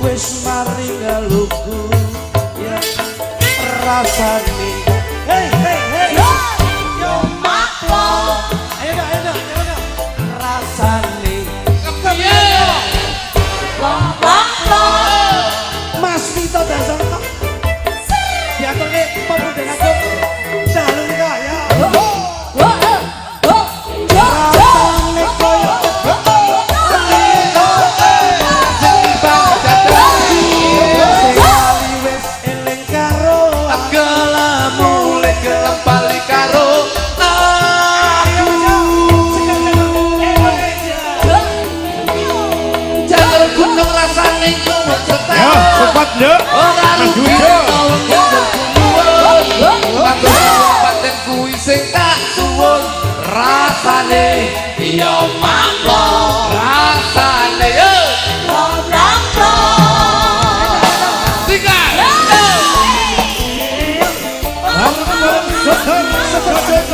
wis maring luku ya rasane hey hey hey yo maklo ayo rasane kepiye maklo Mas Vito dasar diaturke pemudeng aku jalur kaya Cepat deh, maju deh. Paten kuwi sing tak suwun rasane ya maklo rasane yo maklo tiga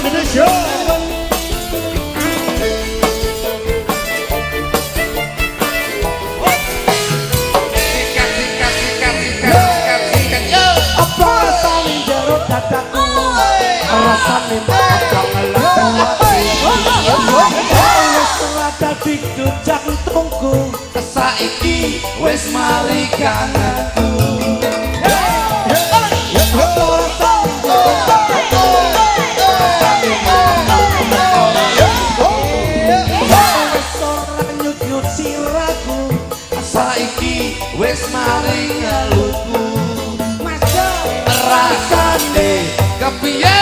Indonesia. rasane bakal ngelati wis rada dikdut jantungku saiki wis mari kangenku saiki wis mari ngeluku rasane kepiye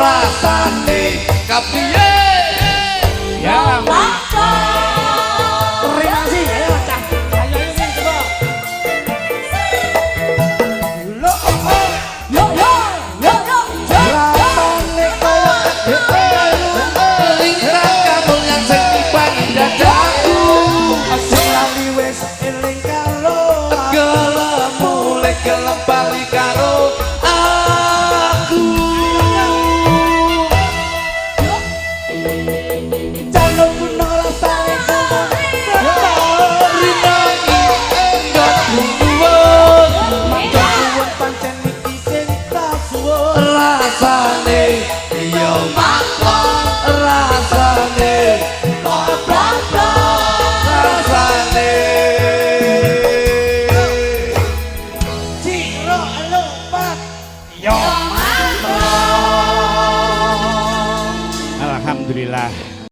rasane kepiye ya terima kasih ayo cah ayo ini coba rasane kaya lingkar kabul yang sing tibangi dadaku sing lali wis eling karo gelem mulai gelem bali karo aku jaluk kuno rasane rinangi enggak buwon mantuwon pancen iki sing tak suwun rasane yo maklo rasane rasane ciro lupat yo maklo Alhamdulillah.